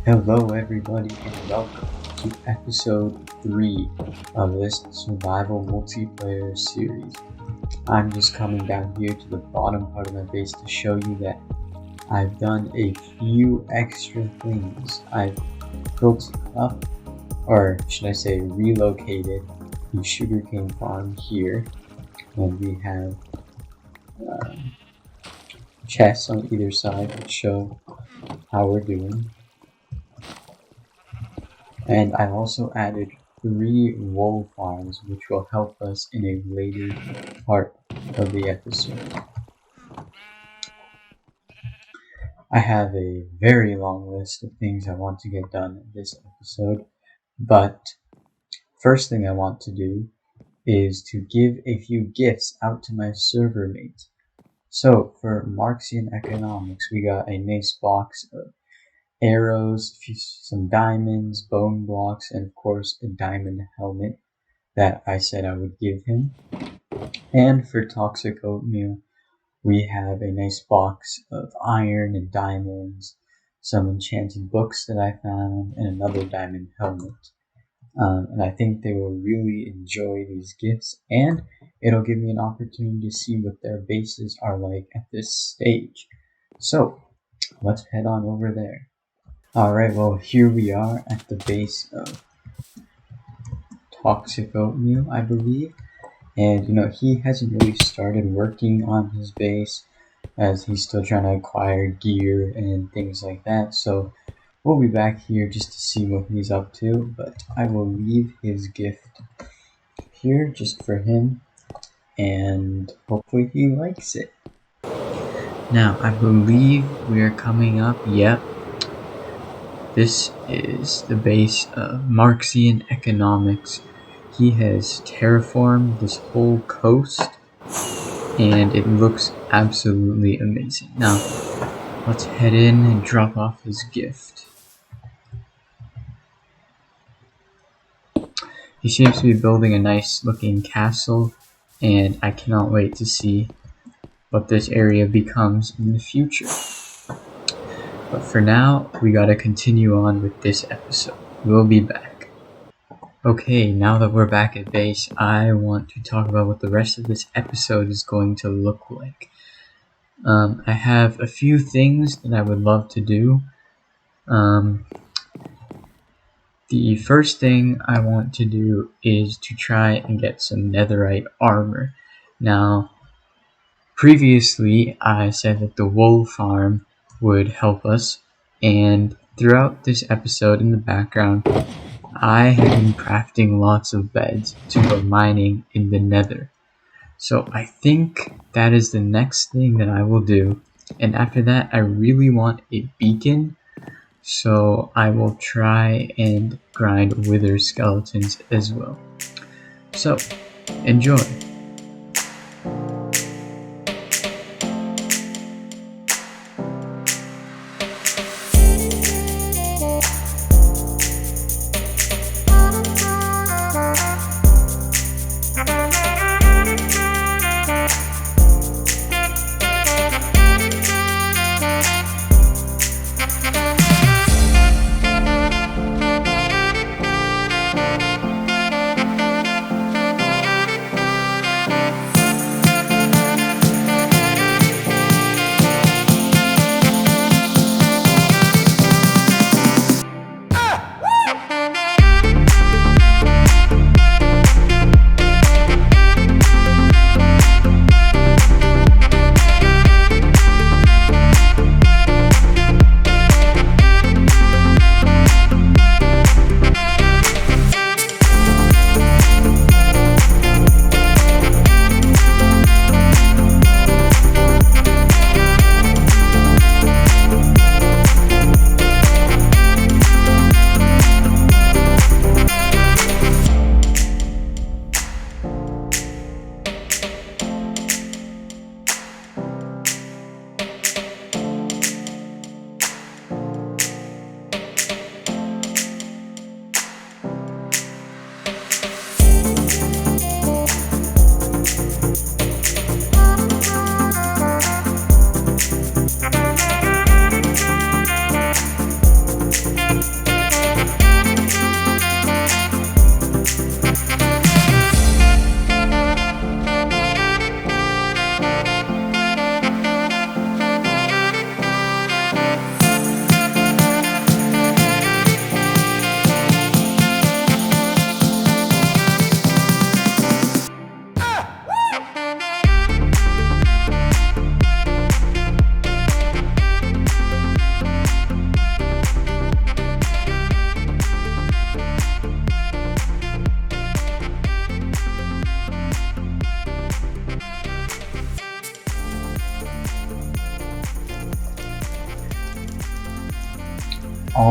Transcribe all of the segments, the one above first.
Hello everybody and welcome to episode 3 of this survival multiplayer series. I'm just coming down here to the bottom part of my base to show you that I've done a few extra things. I've built up, or should I say relocated, the sugarcane farm here, and we have chests on either side that show how we're doing. And I also added 3 wool farms, which will help us in a later part of the episode. I have a very long list of things I want to get done in this episode, but first thing I want to do is to give a few gifts out to my server mates. So for Marxian Economics, we got a nice box of arrows, some diamonds, bone blocks, and of course a diamond helmet that I said I would give him. And for Toxic Oatmeal, we have a nice box of iron and diamonds, some enchanted books that I found, and another diamond helmet. And I think they will really enjoy these gifts, and it'll give me an opportunity to see what their bases are like at this stage. So let's head on over there. Alright, well here we are at the base of Toxic Oatmeal, I believe. And he hasn't really started working on his base as he's still trying to acquire gear and things like that. So we'll be back here just to see what he's up to, but I will leave his gift here just for him and hopefully he likes it. Now, I believe we are coming up, yep. This is the base of Marxian Economics. He has terraformed this whole coast, and it looks absolutely amazing. Now, let's head in and drop off his gift. He seems to be building a nice looking castle, and I cannot wait to see what this area becomes in the future. But for now, we gotta continue on with this episode. We'll be back. Okay, now that we're back at base, I want to talk about what the rest of this episode is going to look like. I have a few things that I would love to do. The first thing I want to do is to try and get some netherite armor. Now, previously I said that the wool farm would help us, and throughout this episode in the background I have been crafting lots of beds to go mining in the nether. So I think that is the next thing that I will do, and after that I really want a beacon, so I will try and grind wither skeletons as well. So enjoy.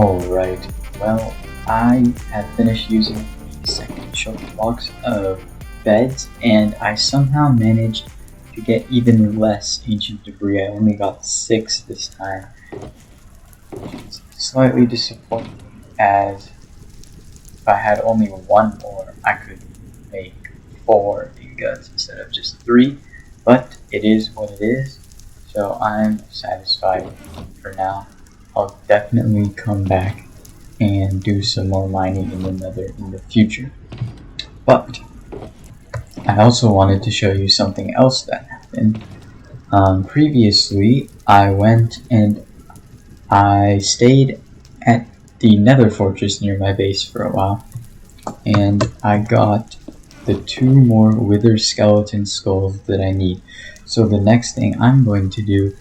Alright, well, I have finished using the second shulker box of beds, and I somehow managed to get even less ancient debris. I only got 6 this time. It's slightly disappointing, as if I had only 1 more, I could make 4 ingots instead of just 3, but it is what it is, so I'm satisfied for now. I'll definitely come back and do some more mining in the nether in the future. But I also wanted to show you something else that happened. Previously, I went and I stayed at the nether fortress near my base for a while, and I got the 2 more wither skeleton skulls that I need. So the next thing I'm going to do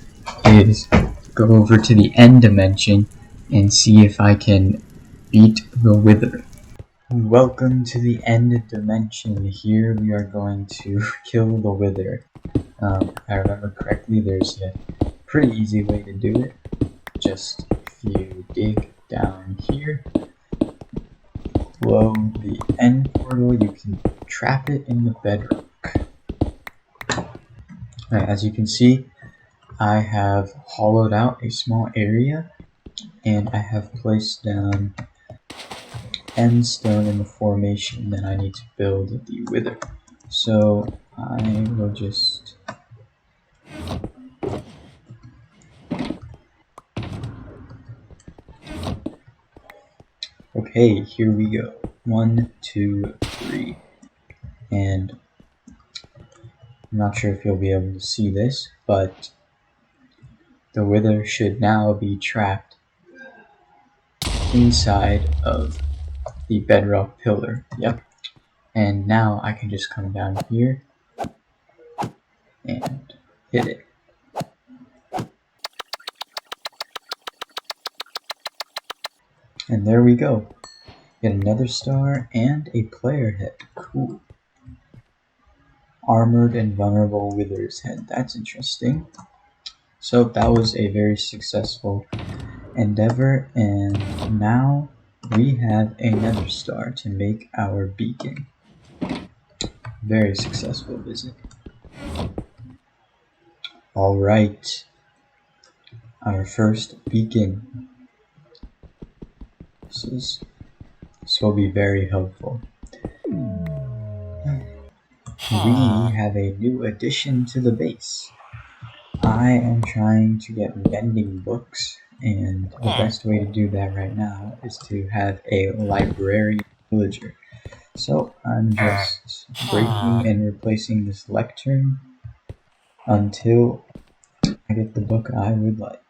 is go over to the end dimension and see if I can beat the wither. Welcome to the end dimension. Here we are going to kill the wither. If I remember correctly, there's a pretty easy way to do it. Just if you dig down here, below the end portal, you can trap it in the bedrock. Alright, as you can see, I have hollowed out a small area, and I have placed down end stone in the formation that I need to build the wither. So I will just okay, here we go. 1, 2, 3. And I'm not sure if you'll be able to see this, but the wither should now be trapped inside of the bedrock pillar. Yep. And now I can just come down here and hit it. And there we go. Get another star and a player head. Cool. Armored and vulnerable wither's head. That's interesting. So that was a very successful endeavor, and now we have another star to make our beacon. Very successful visit. Alright, our first beacon. This will be very helpful. We have a new addition to the base. I am trying to get mending books, and the best way to do that right now is to have a librarian villager. So I'm just breaking and replacing this lectern until I get the book I would like.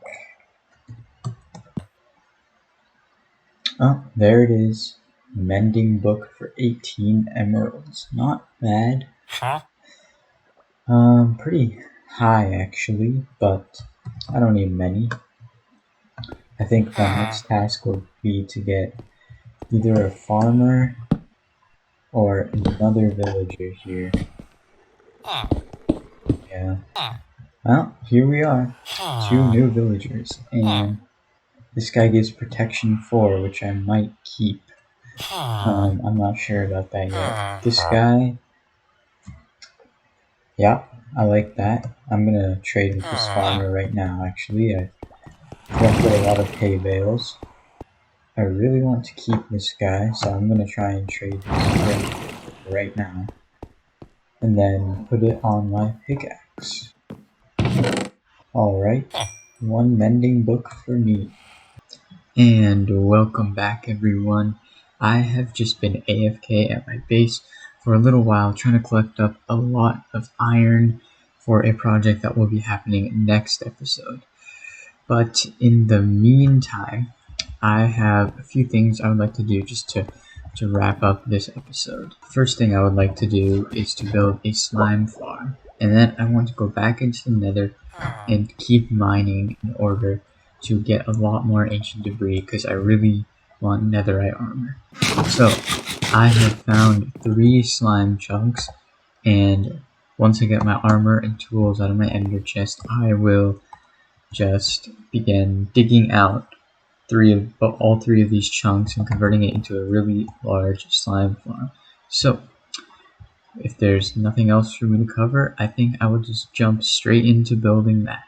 Oh, there it is. Mending book for 18 emeralds. Not bad. Pretty high actually, but I don't need many. I think my next task will be to get either a farmer or another villager here. Yeah. Well, here we are. 2 new villagers, and this guy gives protection 4, which I might keep. I'm not sure about that yet. This guy, yeah, I like that. I'm gonna trade with this farmer right now, actually. I collected a lot of hay bales. I really want to keep this guy, so I'm gonna try and trade this right now. And then put it on my pickaxe. Alright, 1 mending book for me. And welcome back everyone. I have just been AFK at my base for a little while trying to collect up a lot of iron for a project that will be happening next episode. But in the meantime, I have a few things I would like to do just to wrap up this episode. First thing I would like to do is to build a slime farm, and then I want to go back into the nether and keep mining in order to get a lot more ancient debris, because I really want netherite armor. So I have found 3 slime chunks, and once I get my armor and tools out of my ender chest, I will just begin digging out all three of these chunks and converting it into a really large slime farm. So if there's nothing else for me to cover, I think I will just jump straight into building that.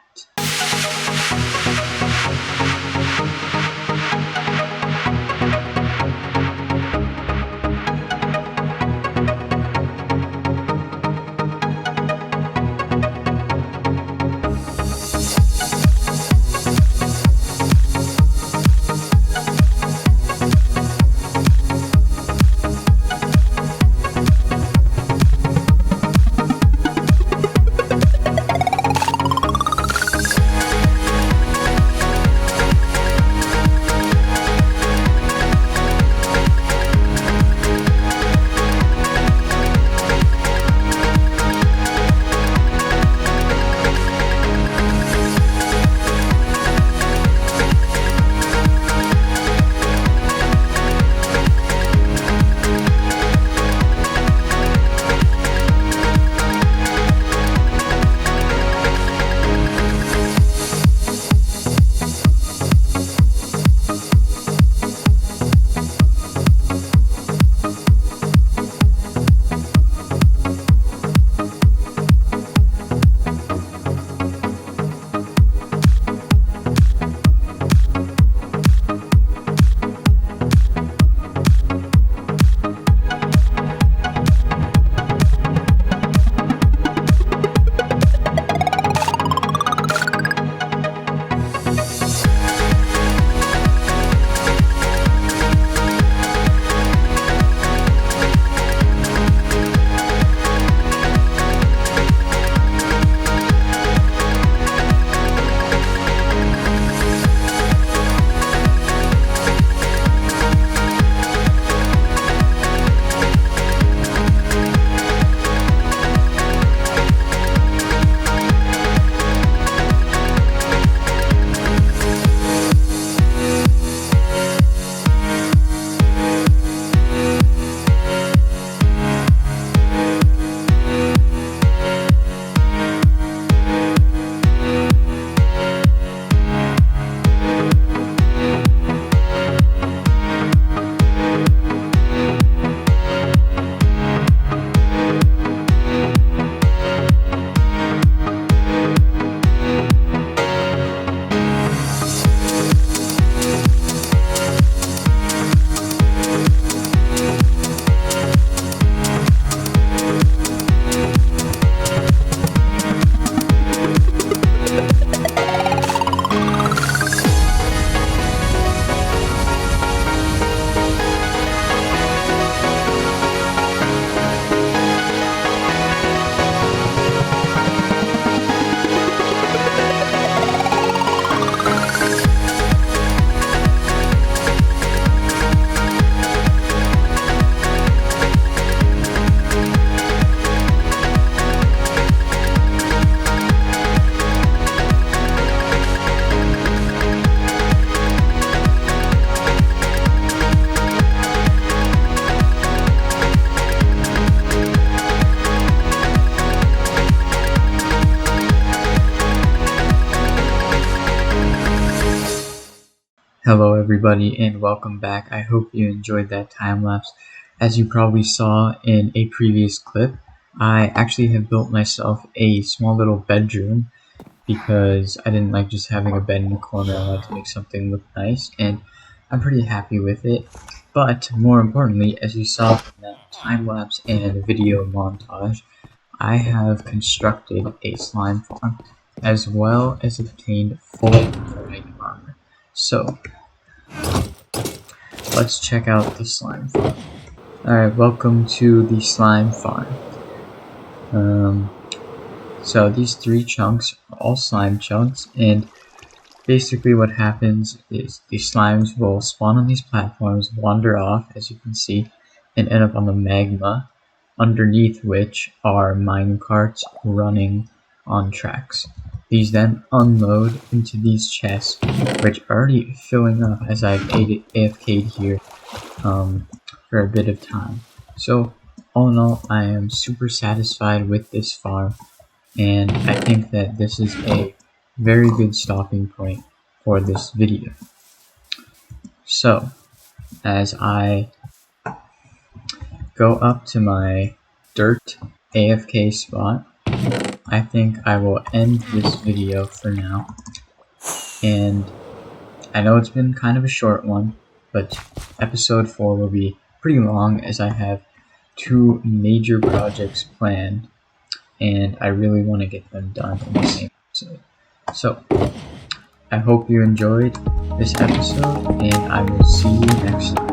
Hello everybody and welcome back. I hope you enjoyed that time lapse. As you probably saw in a previous clip, I actually have built myself a small little bedroom because I didn't like just having a bed in the corner. I wanted to make something look nice, and I'm pretty happy with it. But more importantly, as you saw from that time lapse and video montage, I have constructed a slime farm as well as obtained full netherite armor. So let's check out the slime farm. Alright, welcome to the slime farm. So these three chunks are all slime chunks, and basically what happens is the slimes will spawn on these platforms, wander off as you can see, and end up on the magma, underneath which are mine carts running on tracks. These then unload into these chests, which are already filling up as I've AFK'd here for a bit of time. So all in all, I am super satisfied with this farm, and I think that this is a very good stopping point for this video. So, as I go up to my dirt AFK spot, I think I will end this video for now. And I know it's been kind of a short one, but episode 4 will be pretty long as I have 2 major projects planned, and I really want to get them done in the same episode. So, I hope you enjoyed this episode, and I will see you next time.